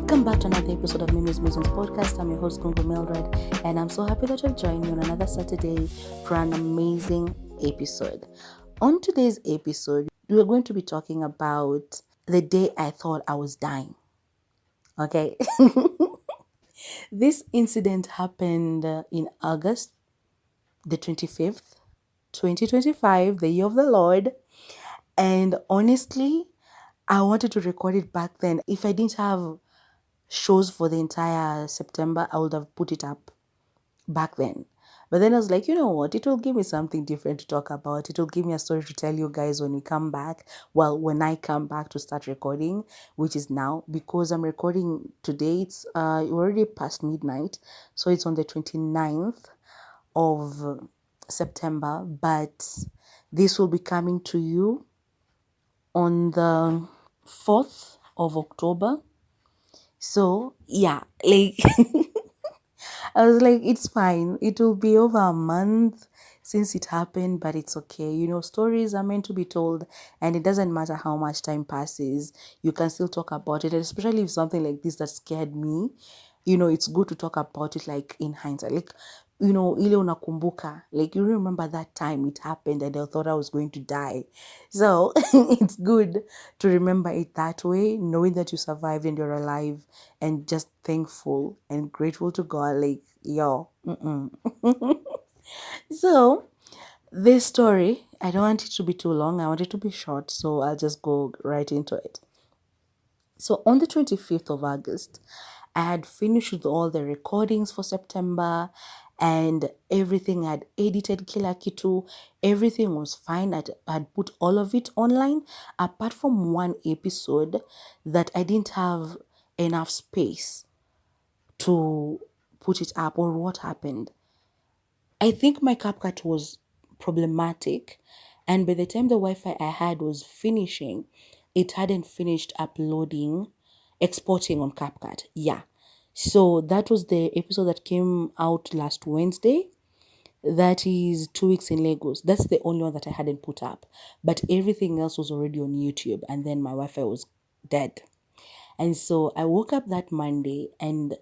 Welcome back to another episode of Musings podcast. I'm your host, Gungo Mildred, and I'm so happy that you've joined me on another Saturday for an amazing episode. On today's episode, we're going to be talking about the day I thought I was dying. Okay? This incident happened in August the 25th, 2025, the year of the Lord. And honestly, I wanted to record it back then. If I didn't have shows for the entire September, I would have put it up back then. But then I was like, you know what? It will give me something different to talk about. It will give me a story to tell you guys when we come back. Well, when I come back to start recording, which is now, because I'm recording today, it's already past midnight. So it's on the 29th of September. But this will be coming to you on the 4th of October. So, yeah, like, I was like, it's fine. It will be over a month since it happened, but it's okay. You know, stories are meant to be told, and it doesn't matter how much time passes, you can still talk about it. And especially if something like this that scared me, you know, it's good to talk about it like in hindsight. Like, you know, ile unakumbuka, like you remember that time it happened and I thought I was going to die. So it's good to remember it that way, knowing that you survived and you're alive, and just thankful and grateful to God. Like, yo. So this story, I don't want it to be too long. I want it to be short. So I'll just go right into it. So on the 25th of August, I had finished with all the recordings for September and everything. I had edited Kila Kitu. Everything was fine. I had put all of it online, apart from one episode that I didn't have enough space to put it up. Or what happened? I think my CapCut was problematic, and by the time the Wi-Fi I had was finishing, it hadn't finished exporting on CapCut. Yeah. So that was the episode that came out last Wednesday. That is 2 weeks in Lagos. That's the only one that I hadn't put up. But everything else was already on YouTube, and then my Wi-Fi was dead. And so I woke up that Monday and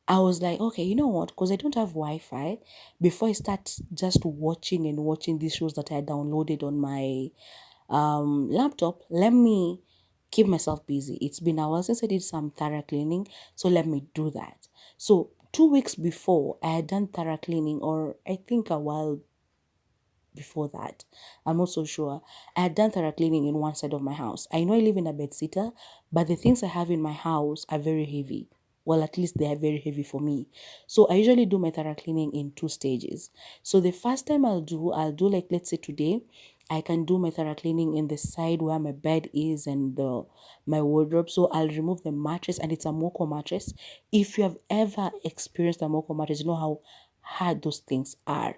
I was like, okay, you know what? Because I don't have Wi-Fi, before I start just watching these shows that I downloaded on my laptop, let me keep myself busy. It's been a while since I did some thorough cleaning, so let me do that. So 2 weeks before, I had done thorough cleaning, or I think a while before that, I'm not so sure. I had done thorough cleaning in one side of my house. I know I live in a bedsitter, but the things I have in my house are very heavy. Well, at least they are very heavy for me. So I usually do my thorough cleaning in 2 stages. So the first time I'll do like, let's say today, I can do my thorough cleaning in the side where my bed is and my wardrobe. So I'll remove the mattress, and it's a Moko mattress. If you have ever experienced a Moko mattress, you know how hard those things are.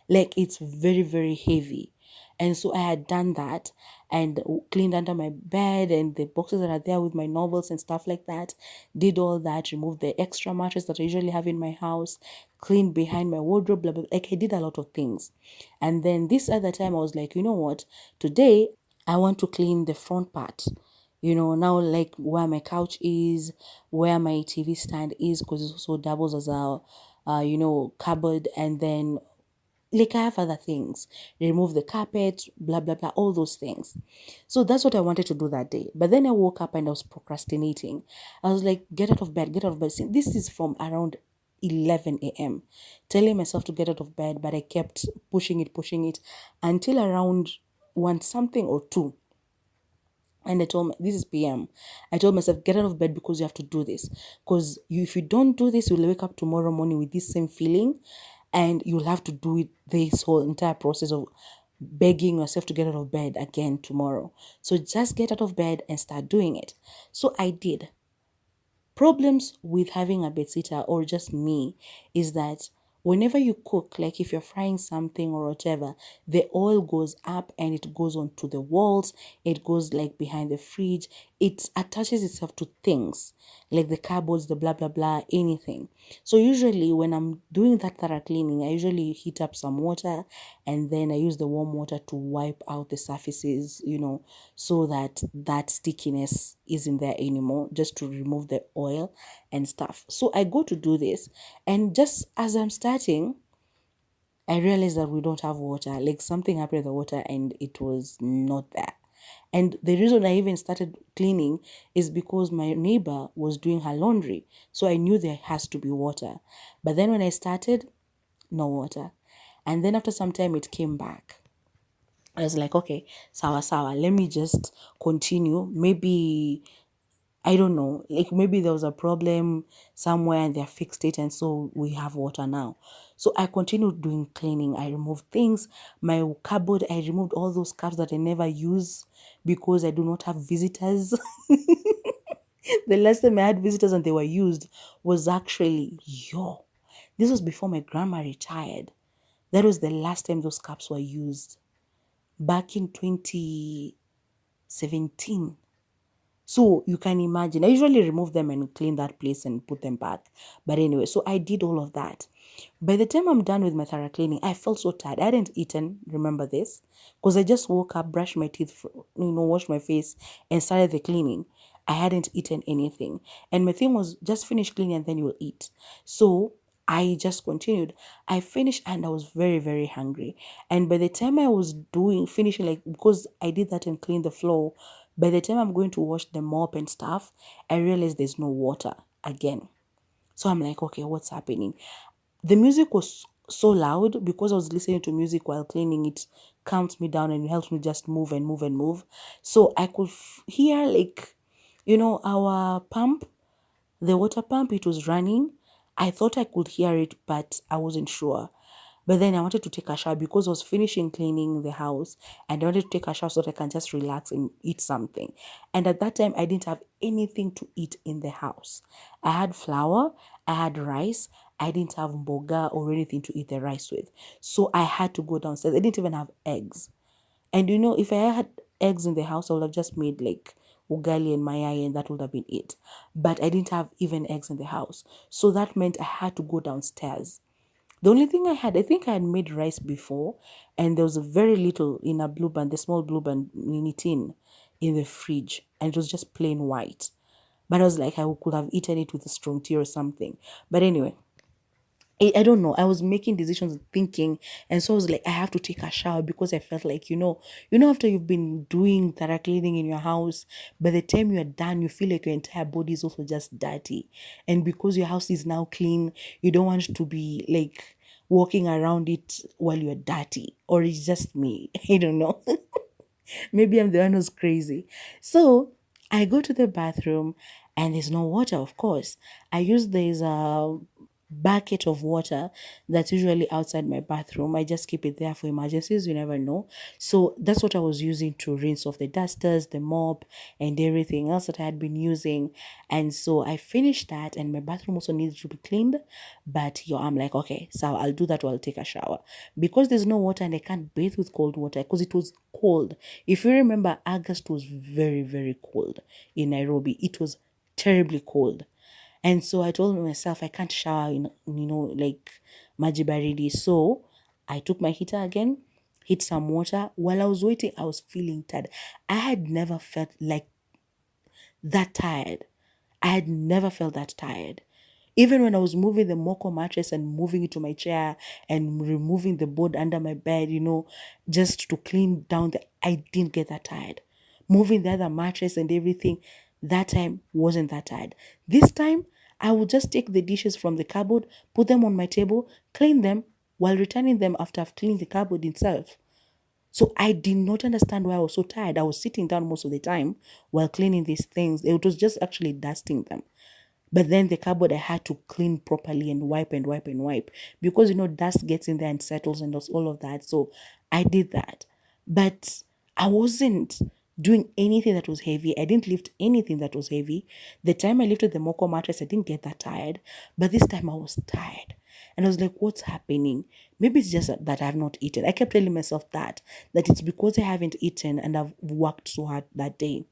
Like, it's very, very heavy. And so I had done that and cleaned under my bed and the boxes that are there with my novels and stuff like that. Did all that, removed the extra mattress that I usually have in my house, cleaned behind my wardrobe, blah, blah, blah. Like, I did a lot of things. And then this other time I was like, you know what? Today I want to clean the front part. You know, now, like where my couch is, where my TV stand is, because it also doubles as a, cupboard. And then, like, I have other things, remove the carpet, blah, blah, blah, all those things. So that's what I wanted to do that day. But then I woke up and I was procrastinating. I was like, get out of bed, get out of bed. See, this is from around 11 a.m. telling myself to get out of bed, but I kept pushing it until around 1 something or 2. And I told me, this is PM. I told myself, get out of bed because you have to do this. Because if you don't do this, you'll wake up tomorrow morning with this same feeling, and you'll have to do it, this whole entire process of begging yourself to get out of bed again tomorrow. So just get out of bed and start doing it. So I did. Problems with having a bedsitter, or just me, is that whenever you cook, like if you're frying something or whatever, the oil goes up and it goes onto the walls, it goes like behind the fridge, it attaches itself to things like the cupboards, the blah blah blah, anything. So usually when I'm doing that thorough cleaning, I usually heat up some water and then I use the warm water to wipe out the surfaces, so that that stickiness isn't there anymore, just to remove the oil and stuff. So I go to do this, and just as I'm starting, I realized that we don't have water. Like something happened with the water and it was not there. And the reason I even started cleaning is because my neighbor was doing her laundry. So I knew there has to be water. But then when I started, no water. And then after some time, it came back. I was like, okay, sawa sawa, let me just continue. Maybe, I don't know, like maybe there was a problem somewhere and they fixed it and so we have water now. So I continued doing cleaning. I removed things. My cupboard, I removed all those cups that I never use because I do not have visitors. The last time I had visitors and they were used was actually, this was before my grandma retired. That was the last time those cups were used, back in 2017. So you can imagine, I usually remove them and clean that place and put them back. But anyway, so I did all of that. By the time I'm done with my thorough cleaning, I felt so tired. I hadn't eaten, remember this? Because I just woke up, brushed my teeth, washed my face, and started the cleaning. I hadn't eaten anything. And my thing was just finish cleaning and then you'll eat. So I just continued. I finished and I was very, very hungry. And by the time I was finishing, like, because I did that and cleaned the floor, by the time I'm going to wash the mop and stuff, I realized there's no water again. So I'm like, okay, what's happening? The music was so loud because I was listening to music while cleaning. It calms me down and helps me just move and move and move. So I could hear, like, our pump, the water pump, it was running. I thought I could hear it, but I wasn't sure. But then I wanted to take a shower because I was finishing cleaning the house and I wanted to take a shower so that I can just relax and eat something. And at that time, I didn't have anything to eat in the house. I had flour, I had rice, I didn't have mboga or anything to eat the rice with. So I had to go downstairs. I didn't even have eggs. And if I had eggs in the house, I would have just made like ugali and mayai and that would have been it. But I didn't have even eggs in the house. So that meant I had to go downstairs. The only thing I think I had made rice before, and there was a very little in a blue band, the small blue band mini tin in the fridge, and it was just plain white. But I was like, I could have eaten it with a strong tea or something. But anyway, I don't know. I was making decisions, thinking, and so I was like, I have to take a shower because I felt like, after you've been doing thorough cleaning in your house, by the time you're done, you feel like your entire body is also just dirty. And because your house is now clean, you don't want to be like walking around it while you're dirty. Or it's just me. I don't know. Maybe I'm the one who's crazy. So I go to the bathroom and there's no water, of course. I use this bucket of water that's usually outside my bathroom. I just keep it there for emergencies. You never know. So that's what I was using to rinse off the dusters, the mop, and everything else that I had been using. And so I finished that, and my bathroom also needed to be cleaned. But I'm like, okay, so I'll do that while I'll take a shower. Because there's no water and I can't bathe with cold water because it was cold. If you remember, August was very, very cold in Nairobi. It was terribly cold. And so I told myself I can't shower in, like maji baridi. So I took my heater again, hit some water. While I was waiting, I was feeling tired. I had never felt like that tired. I had never felt that tired. Even when I was moving the Moko mattress and moving it to my chair and removing the board under my bed, just to clean down I didn't get that tired. Moving the other mattress and everything, that time wasn't that tired. This time, I would just take the dishes from the cupboard, put them on my table, clean them while returning them after I've cleaned the cupboard itself. So I did not understand why I was so tired. I was sitting down most of the time while cleaning these things. It was just actually dusting them. But then the cupboard I had to clean properly and wipe and wipe and wipe because dust gets in there and settles and does all of that. So I did that. But I wasn't doing anything that was heavy. I didn't lift anything that was heavy. The time I lifted the Moko mattress, I didn't get that tired. But this time I was tired. And I was like, what's happening? Maybe it's just that I've not eaten. I kept telling myself that it's because I haven't eaten and I've worked so hard that day.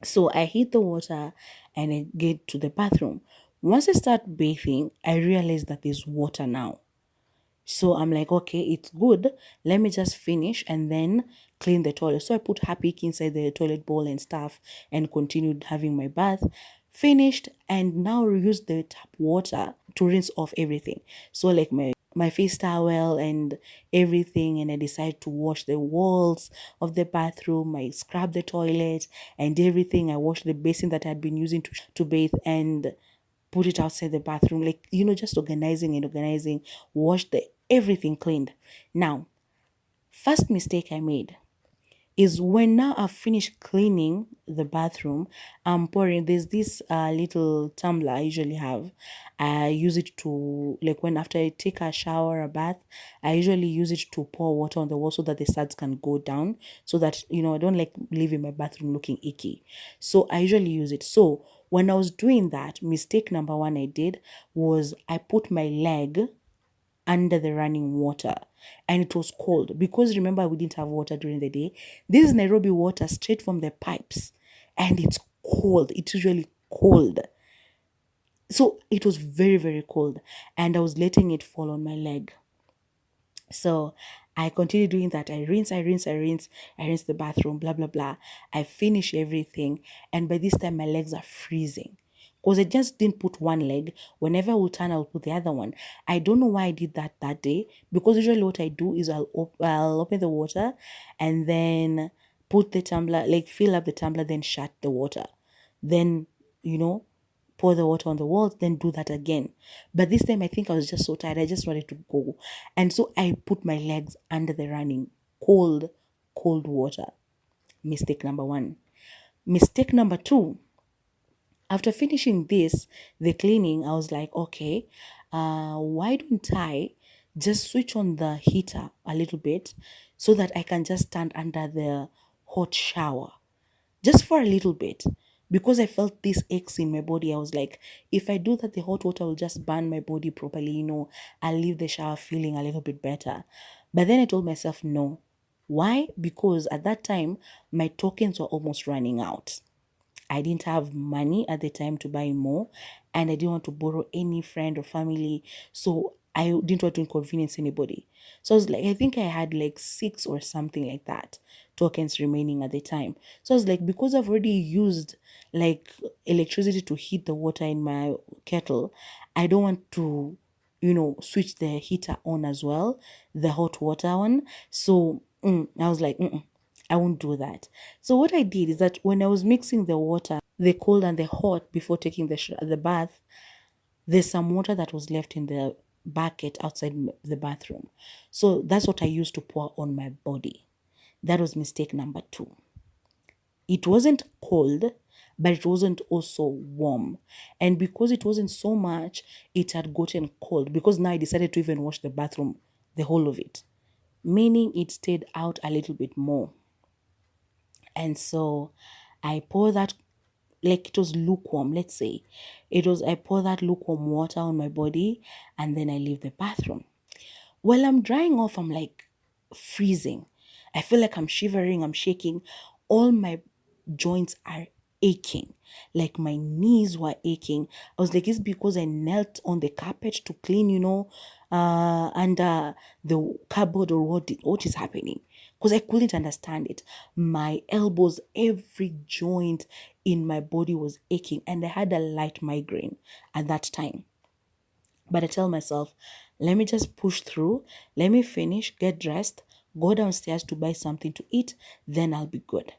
So I hit the water and I get to the bathroom. Once I start bathing, I realize that there's water now. So I'm like, okay, it's good. Let me just finish and then clean the toilet. So I put Happy inside the toilet bowl and stuff and continued having my bath. Finished and now reuse the tap water to rinse off everything. So like my face towel and everything, and I decided to wash the walls of the bathroom. I scrubbed the toilet and everything. I washed the basin that I had been using to bathe and put it outside the bathroom, like, just organizing and organizing, wash the everything cleaned. Now, first mistake I made is when now I've finished cleaning the bathroom, I'm pouring. There's this little tumbler I usually have. I use it to, like, when after I take a shower, a bath, I usually use it to pour water on the wall so that the suds can go down, so that, I don't like leaving my bathroom looking icky. So I usually use it. So when I was doing that, mistake number one I did was I put my leg under the running water, and it was cold because remember we didn't have water during the day. This is Nairobi water straight from the pipes, and it's cold. It's usually cold. So it was very, very cold, and I was letting it fall on my leg. So I continue doing that. I rinse, I rinse the bathroom, blah, blah, blah. I finish everything. And by this time, my legs are freezing. Because I just didn't put one leg. Whenever I will turn, I'll put the other one. I don't know why I did that day. Because usually what I do is I'll open the water and then put the tumbler, like fill up the tumbler, then shut the water. Then, pour the water on the walls, then do that again. But this time I think I was just so tired. I just wanted to go. And so I put my legs under the running cold, cold water. Mistake number one. Mistake number two. After finishing the cleaning, I was like, okay, why don't I just switch on the heater a little bit so that I can just stand under the hot shower just for a little bit, because I felt these aches in my body. I was like, if I do that, the hot water will just burn my body properly, I'll leave the shower feeling a little bit better. But then I told myself, no. Why? Because at that time, my tokens were almost running out. I didn't have money at the time to buy more, and I didn't want to borrow any friend or family. So I didn't want to inconvenience anybody. So I was like, I think I had like 6 or something like that tokens remaining at the time. So I was like, because I've already used like electricity to heat the water in my kettle, I don't want to, switch the heater on as well, the hot water one. So I was like, I won't do that. So what I did is that when I was mixing the water, the cold and the hot before taking the bath, there's some water that was left in the bucket outside the bathroom. So that's what I used to pour on my body. That was mistake number two. It wasn't cold, but it wasn't also warm. And because it wasn't so much, it had gotten cold. Because now I decided to even wash the bathroom, the whole of it, meaning it stayed out a little bit more. And so I pour that, like it was lukewarm, let's say. I pour that lukewarm water on my body and then I leave the bathroom. While I'm drying off, I'm like freezing. I feel like I'm shivering, I'm shaking. All my joints are aching. Like my knees were aching. I was like, it's because I knelt on the carpet to clean, under the cupboard, or what is happening? Because I couldn't understand it. My elbows, every joint in my body was aching, and I had a light migraine at that time. But I tell myself, let me just push through, let me finish, get dressed, go downstairs to buy something to eat, then I'll be good.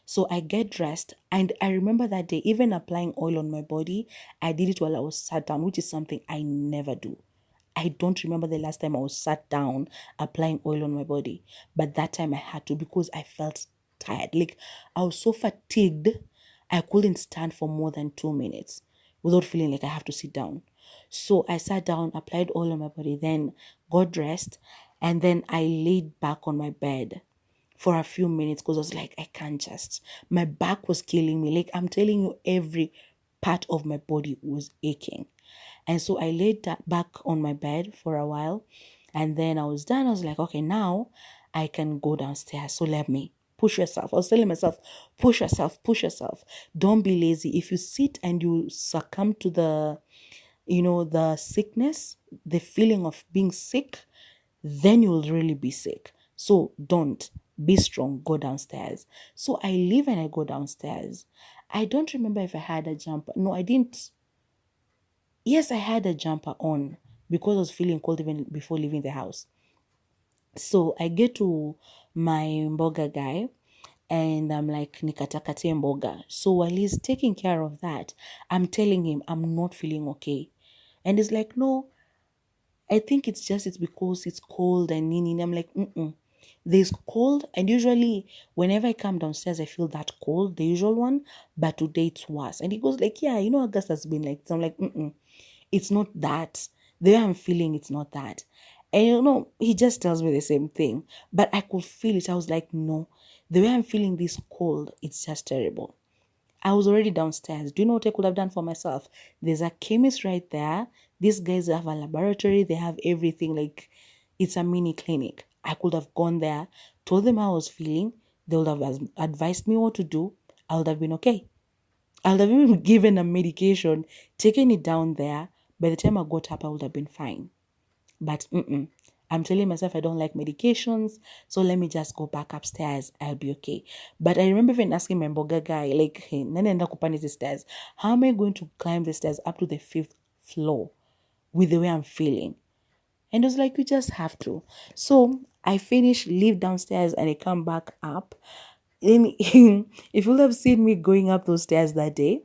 So I get dressed, and I remember that day, even applying oil on my body, I did it while I was sat down, which is something I never do. I don't remember the last time I was sat down applying oil on my body, but that time I had to because I felt tired. Like I was so fatigued, I couldn't stand for more than 2 minutes without feeling like I have to sit down. So I sat down, applied oil on my body, then got dressed, and then I laid back on my bed for a few minutes because I was like, I can't just. My back was killing me. Like I'm telling you, every part of my body was aching. And so I laid back on my bed for a while. And then I was done. I was like, okay, now I can go downstairs. So let me push yourself. I was telling myself, push yourself, push yourself. Don't be lazy. If you sit and you succumb to the sickness, the feeling of being sick, then you'll really be sick. So don't be strong, go downstairs. So I leave and I go downstairs. I don't remember if I had a jumper. No, I didn't. Yes, I had a jumper on because I was feeling cold even before leaving the house. So I get to my mboga guy and I'm like, nikatakate mboga. So while he's taking care of that, I'm telling him I'm not feeling okay. And he's like, no, I think it's because it's cold and nini. And I'm like, there's cold, and usually whenever I come downstairs, I feel that cold, the usual one, but today it's worse. And he goes like, yeah, August has been like. So I'm like, it's not that. The way I'm feeling, it's not that. And he just tells me the same thing, but I could feel it. I was like, no, the way I'm feeling this cold, it's just terrible. I was already downstairs. Do you know what I could have done for myself? There's a chemist right there. These guys have a laboratory. They have everything. Like, it's a mini clinic. I could have gone there, told them how I was feeling. They would have advised me what to do. I would have been okay. I would have even given a medication, taken it down there. By the time I got up, I would have been fine. But I'm telling myself I don't like medications, so let me just go back upstairs. I'll be okay. But I remember even asking my mboga guy, like, hey, nanaenda kupanda the stairs. How am I going to climb the stairs up to the 5th floor with the way I'm feeling? And it was like, you just have to. So I finish, leave downstairs, and I come back up. And if you would have seen me going up those stairs that day,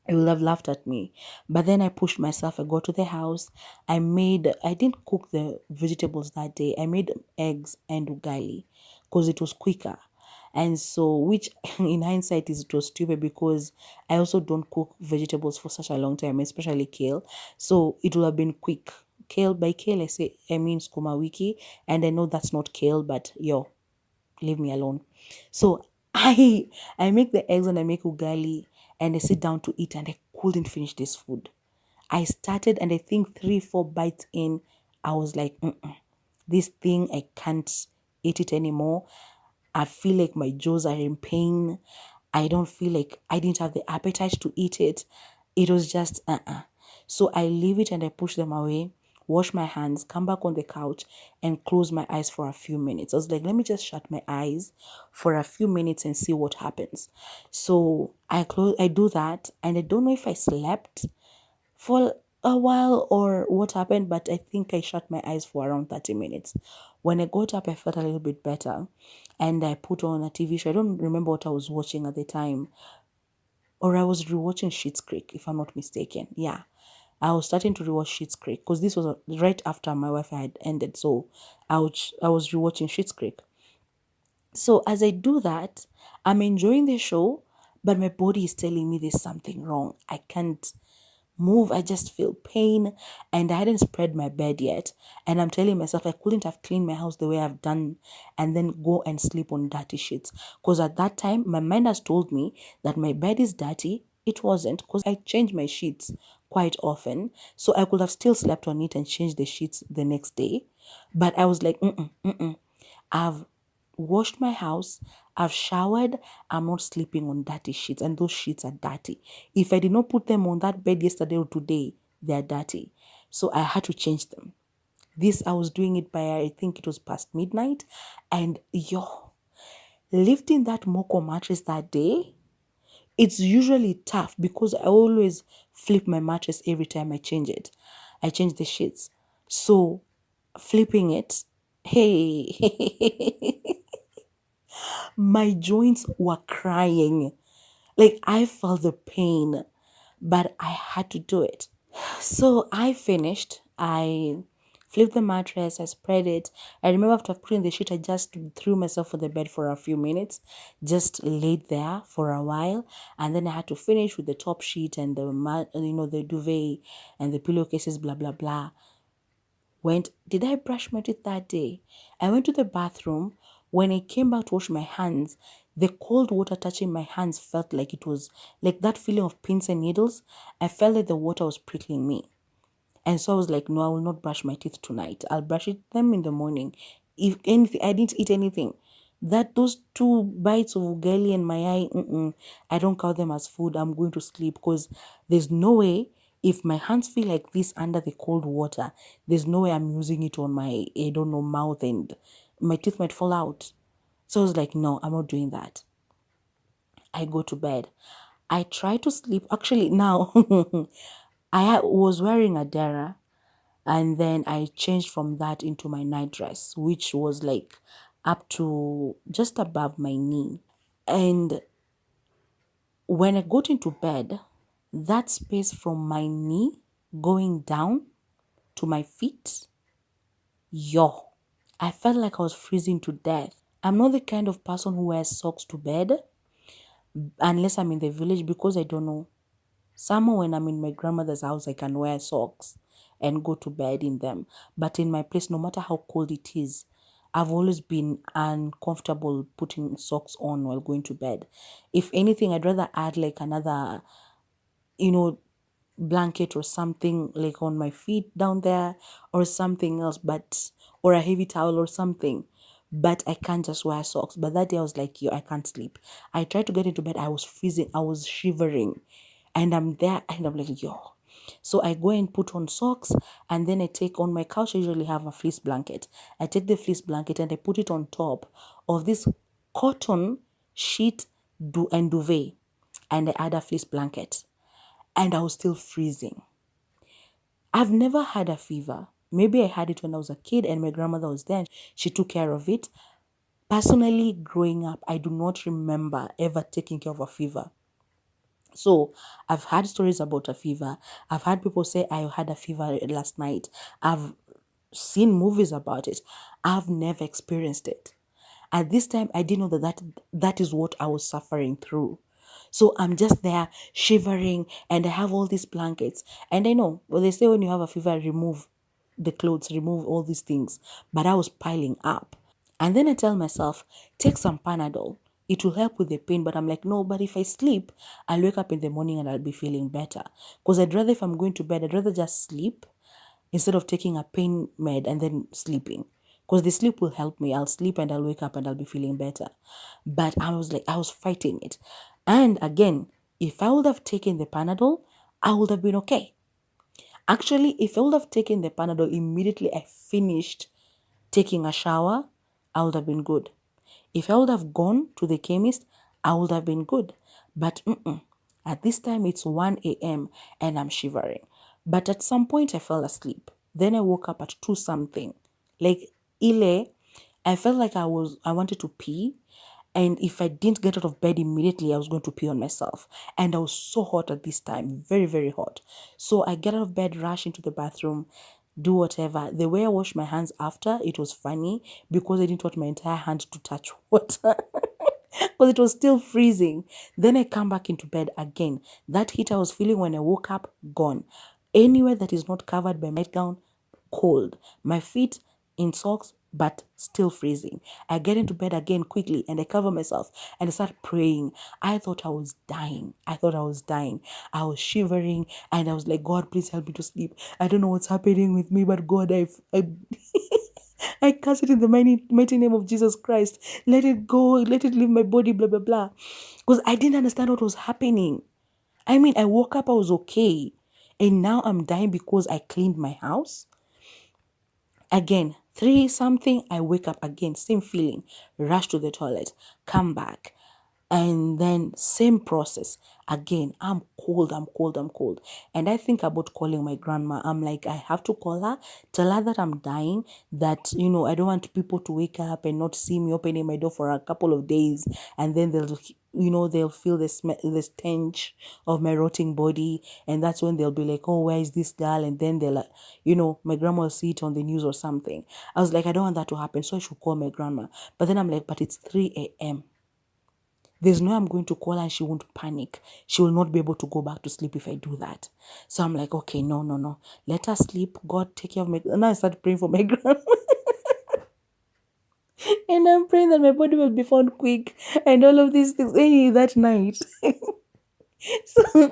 I would have laughed at me. But then I pushed myself. I got to the house. I didn't cook the vegetables that day. I made eggs and ugali because it was quicker. And so, which in hindsight it was stupid because I also don't cook vegetables for such a long time, especially kale. So it would have been quick. Kale, by kale, I mean skuma wiki. And I know that's not kale, but leave me alone. So I make the eggs and I make ugali and I sit down to eat and I couldn't finish this food. I started and I think 3-4 bites in, I was like, this thing, I can't eat it anymore. I feel like my jaws are in pain. I don't feel like I didn't have the appetite to eat it. It was just, So I leave it and I push them away, wash my hands, come back on the couch and close my eyes for a few minutes. I was like, let me just shut my eyes for a few minutes and see what happens. So I do that and I don't know if I slept for a while or what happened, but I think I shut my eyes for around 30 minutes. When I got up, I felt a little bit better and I put on a TV show. I don't remember what I was watching at the time, or I was rewatching Schitt's Creek, if I'm not mistaken. Yeah, I was starting to rewatch Schitt's Creek because this was right after my Wi-Fi had ended. So I was rewatching Schitt's Creek. So as I do that, I'm enjoying the show, but my body is telling me there's something wrong. I can't move. I just feel pain and I hadn't spread my bed yet. And I'm telling myself I couldn't have cleaned my house the way I've done and then go and sleep on dirty sheets. Because at that time, my mind has told me that my bed is dirty. It wasn't, because I change my sheets quite often. So I could have still slept on it and changed the sheets the next day. But I was like, I've washed my house, I've showered, I'm not sleeping on dirty sheets, and those sheets are dirty. If I did not put them on that bed yesterday or today, they're dirty. So I had to change them. I was doing it by, I think it was past midnight, and lifting that Moko mattress that day, it's usually tough because I always flip my mattress every time I change it. I change the sheets. So flipping it, hey, my joints were crying. Like I felt the pain, but I had to do it. So I finished. I flipped the mattress, I spread it. I remember after putting the sheet, I just threw myself on the bed for a few minutes, just laid there for a while, and then I had to finish with the top sheet and the duvet and the pillowcases, blah blah blah. Did I brush my teeth that day? I went to the bathroom. When I came back to wash my hands, the cold water touching my hands felt like it was like that feeling of pins and needles. I felt like the water was prickling me. And so I was like, no, I will not brush my teeth tonight. I'll them in the morning. If anything, I didn't eat anything. That those 2 bites of ugali and my eye, I don't count them as food. I'm going to sleep because there's no way if my hands feel like this under the cold water, there's no way I'm using it on my, I don't know, mouth and my teeth might fall out. So I was like, no, I'm not doing that. I go to bed. I try to sleep. Actually, now was wearing a dera, and then I changed from that into my night dress, which was like up to just above my knee. And when I got into bed, that space from my knee going down to my feet, yo, I felt like I was freezing to death. I'm not the kind of person who wears socks to bed unless I'm in the village because I don't know. Summer when I'm in my grandmother's house, I can wear socks and go to bed in them. But in my place, no matter how cold it is, I've always been uncomfortable putting socks on while going to bed. If anything, I'd rather add like another, you know, blanket or something like on my feet down there or something else, but or a heavy towel or something. But I can't just wear socks. But that day I was like, yo, I can't sleep. I tried to get into bed. I was freezing. I was shivering. And I'm there and I'm like, yo. So I go and put on socks and then I take on my couch. I usually have a fleece blanket. I take the fleece blanket and I put it on top of this cotton sheet and duvet. And I add a fleece blanket. And I was still freezing. I've never had a fever. Maybe I had it when I was a kid and my grandmother was there and she took care of it. Personally, growing up, I do not remember ever taking care of a fever. So I've had stories about a fever. I've had people say I had a fever last night. I've seen movies about it. I've never experienced it. At this time, I didn't know that is what I was suffering through. So I'm just there shivering and I have all these blankets. And I know, well, they say when you have a fever, remove the clothes, remove all these things. But I was piling up. And then I tell myself, take some Panadol. It will help with the pain. But I'm like, no, but if I sleep, I'll wake up in the morning and I'll be feeling better. Because I'd rather, if I'm going to bed, I'd rather just sleep instead of taking a pain med and then sleeping. Because the sleep will help me. I'll sleep and I'll wake up and I'll be feeling better. But I was fighting it. And again, if I would have taken the Panadol, I would have been okay. Actually, if I would have taken the Panadol immediately I finished taking a shower, I would have been good. If I would have gone to the chemist, I would have been good. But at this time, it's 1 a.m. and I'm shivering. But at some point, I fell asleep. Then I woke up at 2 something. Like, I felt like I wanted to pee. And if I didn't get out of bed immediately, I was going to pee on myself. And I was so hot at this time, very, very hot. So I get out of bed, rush into the bathroom, do whatever. The way I washed my hands after, it was funny because I didn't want my entire hand to touch water. Because it was still freezing. Then I come back into bed again. That heat I was feeling when I woke up, gone. Anywhere that is not covered by my nightgown, cold. My feet in socks, but still freezing. I get into bed again quickly and I cover myself and I start praying. I thought I was dying. I was shivering and I was like, God, please help me to sleep. I don't know what's happening with me, but God, I I cast it in the mighty name of Jesus Christ. Let it go. Let it leave my body, blah, blah, blah. Because I didn't understand what was happening. I mean, I woke up, I was okay. And now I'm dying because I cleaned my house. Again, 3 something, I wake up again, same feeling, rush to the toilet, come back. And then same process. Again, I'm cold. And I think about calling my grandma. I'm like, I have to call her, tell her that I'm dying, that, I don't want people to wake up and not see me opening my door for a couple of days. And then they'll feel the stench of my rotting body. And that's when they'll be like, oh, where is this girl? And then they'll, my grandma will see it on the news or something. I was like, I don't want that to happen. So I should call my grandma. But then I'm like, but it's 3 a.m. There's no way I'm going to call her and she won't panic. She will not be able to go back to sleep if I do that. So I'm like, okay, no. Let her sleep. God, take care of me. And now I started praying for my grandma. And I'm praying that my body will be found quick and all of these things. Hey, that night. So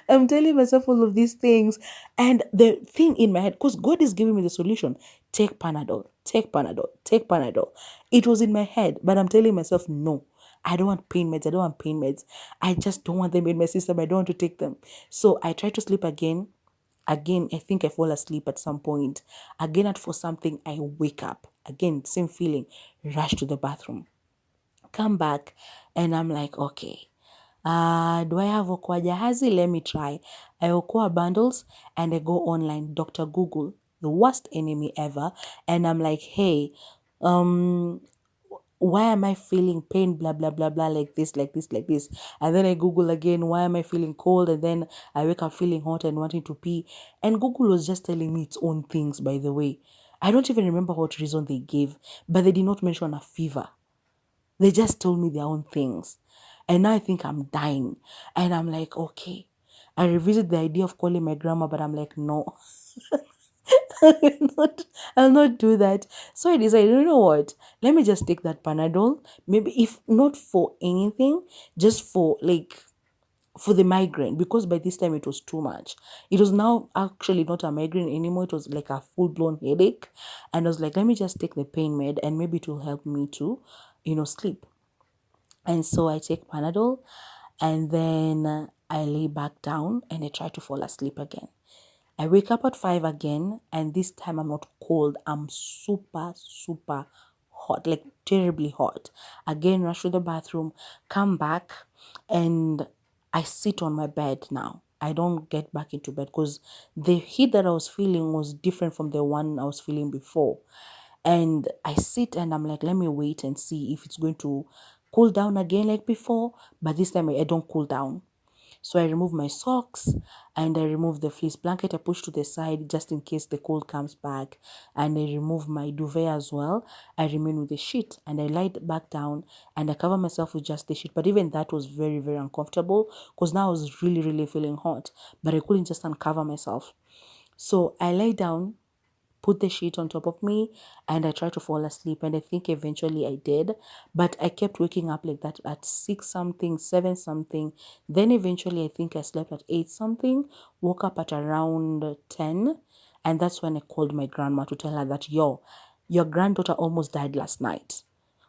I'm telling myself all of these things. And the thing in my head, because God is giving me the solution, take Panadol, take Panadol, take Panadol. It was in my head, but I'm telling myself, no, I don't want pain meds. I don't want pain meds. I just don't want them in my system. I don't want to take them. So I try to sleep again. Again, I think I fall asleep at some point. Again, at for something, I wake up. Again, same feeling. Rush to the bathroom. Come back, and I'm like, okay. Do I have Okoa Jahazi? Let me try. I Okoa bundles and I go online, Dr. Google, the worst enemy ever. And I'm like, hey, um, why am I feeling pain, blah, blah, blah, blah, like this, like this, like this. And then I Google again, why am I feeling cold? And then I wake up feeling hot and wanting to pee. And Google was just telling me its own things, by the way. I don't even remember what reason they gave, but they did not mention a fever. They just told me their own things. And now I think I'm dying. And I'm like, okay. I revisit the idea of calling my grandma, but I'm like, no. I'll not do that. So I decided, you know what? Let me just take that Panadol. Maybe if not for anything, just for like for the migraine, because by this time it was too much. It was now actually not a migraine anymore. It was like a full-blown headache. And I was like, let me just take the pain med and maybe it will help me to, sleep. And so I take Panadol and then I lay back down and I try to fall asleep again. I wake up at 5 again, and this time I'm not cold. I'm super, super hot, like terribly hot. Again, rush to the bathroom, come back, and I sit on my bed now. I don't get back into bed because the heat that I was feeling was different from the one I was feeling before. And I sit and I'm like, let me wait and see if it's going to cool down again like before. But this time I don't cool down. So I remove my socks and I remove the fleece blanket. I push to the side just in case the cold comes back. And I remove my duvet as well. I remain with the sheet and I lie back down and I cover myself with just the sheet. But even that was very, very uncomfortable because now I was really, really feeling hot. But I couldn't just uncover myself. So I lay down, put the sheet on top of me, and I tried to fall asleep. And I think eventually I did, but I kept waking up like that at 6 something, 7 something. Then eventually I think I slept at 8 something, woke up at around 10. And that's when I called my grandma to tell her that, yo, your granddaughter almost died last night.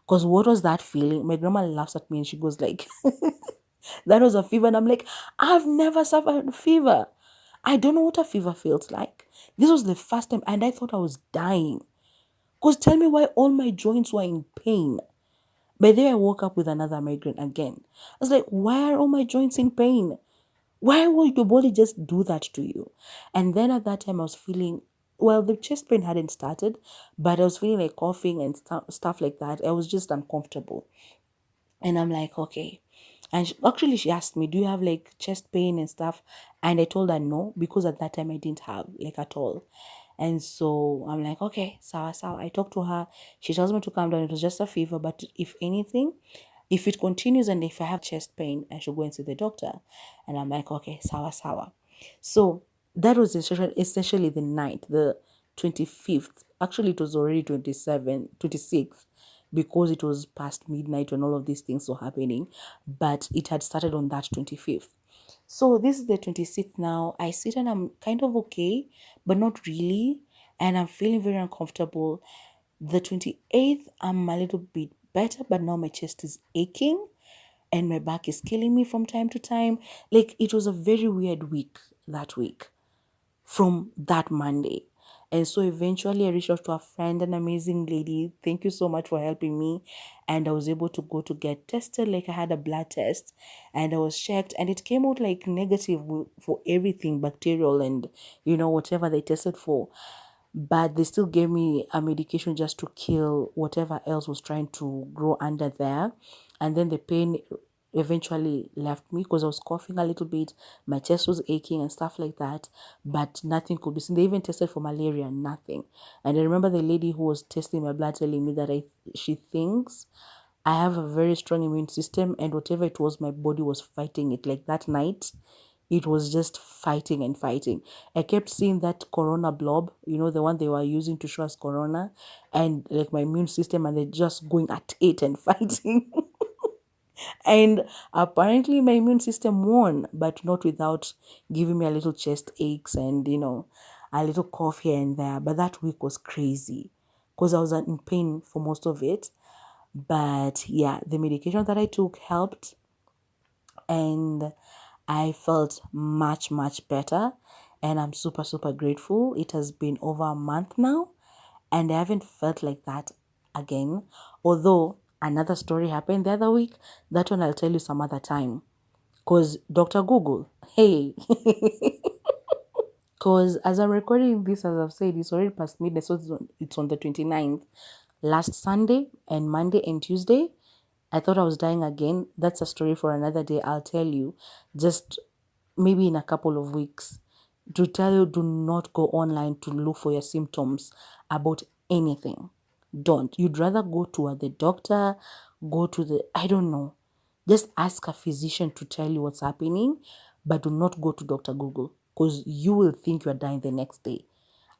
Because what was that feeling? My grandma laughs at me and she goes like, that was a fever. And I'm like, I've never suffered fever. I don't know what a fever feels like. This was the first time and I thought I was dying. Because tell me why all my joints were in pain. By then I woke up with another migraine again. I was like, why are all my joints in pain? Why would your body just do that to you? And then at that time I was feeling, well, the chest pain hadn't started, but I was feeling like coughing and stuff like that. I was just uncomfortable. And I'm like, okay. And she asked me, do you have like chest pain and stuff? And I told her no, because at that time I didn't have like at all. And so I'm like, okay, sawa sawa. I talked to her. She tells me to calm down. It was just a fever. But if anything, if it continues and if I have chest pain, I should go and see the doctor. And I'm like, okay, sawa sawa. So that was essentially the night, the 25th. Actually, it was already 26th because it was past midnight when all of these things were happening. But it had started on that 25th. So this is the 26th now. I sit and I'm kind of okay, but not really. And I'm feeling very uncomfortable. The 28th, I'm a little bit better, but now my chest is aching and my back is killing me from time to time. Like it was a very weird week that week from that Monday. And so eventually I reached out to a friend, an amazing lady. Thank you so much for helping me. And I was able to go to get tested. Like I had a blood test and I was checked and it came out like negative for everything bacterial and, whatever they tested for. But they still gave me a medication just to kill whatever else was trying to grow under there. And then the pain eventually left me because I was coughing a little bit. My chest was aching and stuff like that, but nothing could be seen. They even tested for malaria, nothing. And I remember the lady who was testing my blood telling me that she thinks I have a very strong immune system, and whatever it was, my body was fighting it. Like that night, it was just fighting and fighting. I kept seeing that corona blob, the one they were using to show us corona, and like my immune system, and they're just going at it and fighting. And apparently my immune system won, but not without giving me a little chest aches and, a little cough here and there. But that week was crazy because I was in pain for most of it. But yeah, the medication that I took helped, and I felt much, much better. And I'm super, super grateful. It has been over a month now, and I haven't felt like that again. Although another story happened the other week. That one I'll tell you some other time. Because Dr. Google, hey, because as I'm recording this, as I've said, it's already past midnight, so it's on the 29th. Last Sunday and Monday and Tuesday, I thought I was dying again. That's a story for another day. I'll tell you, just maybe in a couple of weeks. To tell you, do not go online to look for your symptoms about anything. Don't. You'd rather go to the doctor, go to I don't know. Just ask a physician to tell you what's happening, but do not go to Dr. Google because you will think you're dying the next day.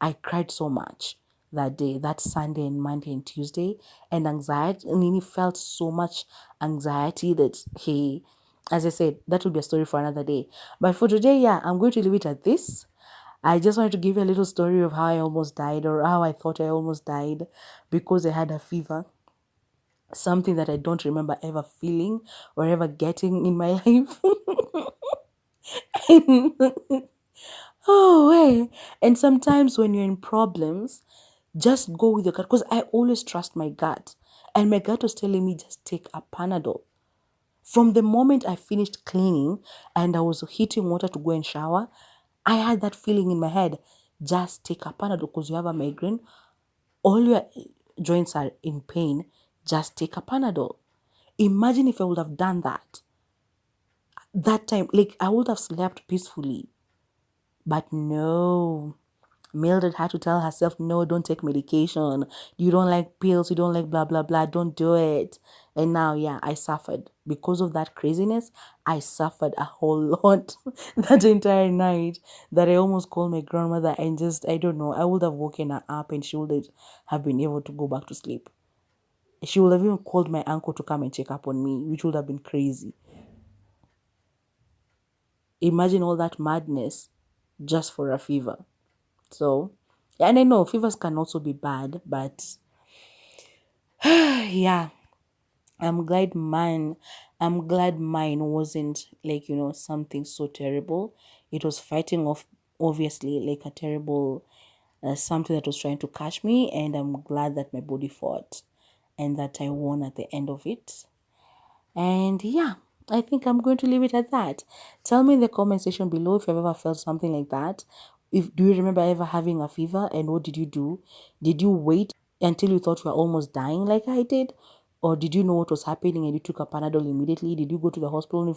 I cried so much that day, that Sunday and Monday and Tuesday, and anxiety. And Nini felt so much anxiety that, hey, as I said, that will be a story for another day. But for today, yeah, I'm going to leave it at this. I just wanted to give you a little story of how I almost died, or how I thought I almost died because I had a fever. Something that I don't remember ever feeling or ever getting in my life. Oh, hey. And sometimes when you're in problems, just go with your gut. Because I always trust my gut. And my gut was telling me, just take a Panadol. From the moment I finished cleaning and I was heating water to go and shower, I had that feeling in my head. Just take a Panadol because you have a migraine. All your joints are in pain. Just take a Panadol. Imagine if I would have done that. That time, like I would have slept peacefully. But no. Mildred had to tell herself, no, don't take medication. You don't like pills. You don't like blah, blah, blah. Don't do it. And now, yeah, I suffered. Because of that craziness, I suffered a whole lot that entire night that I almost called my grandmother and just, I don't know, I would have woken her up and she would have been able to go back to sleep. She would have even called my uncle to come and check up on me, which would have been crazy. Imagine all that madness just for a fever. So, and I know fevers can also be bad, but yeah, I'm glad mine wasn't like, something so terrible. It was fighting off, obviously, like a terrible something that was trying to catch me, and I'm glad that my body fought and that I won at the end of it. And yeah, I think I'm going to leave it at that. Tell me in the comment section below if you've ever felt something like that. Do you remember ever having a fever, and what did you do? Did you wait until you thought you were almost dying like I did? Or did you know what was happening and you took a Panadol immediately? Did you go to the hospital only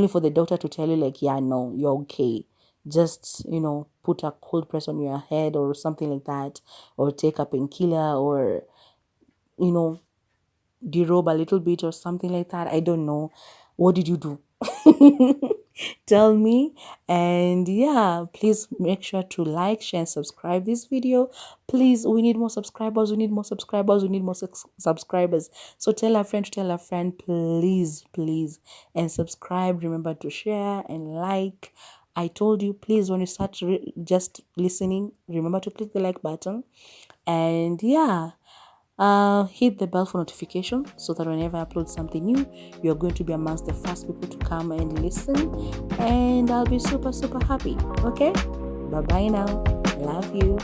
for the doctor to tell you like, yeah, no, you're okay. Just, put a cold press on your head or something like that, or take a painkiller, or, derobe a little bit or something like that. I don't know. What did you do? Tell me. And yeah, please make sure to like, share, and subscribe this video. Please, we need more subscribers. We need more subscribers. We need more subscribers. So tell a friend to tell a friend, please, please. And subscribe. Remember to share and like. I told you, please, when you start just listening, remember to click the like button. And yeah, hit the bell for notification so that whenever I upload something new, you're going to be amongst the first people to come and listen, and I'll be super, super happy. Okay, bye bye now. Love you.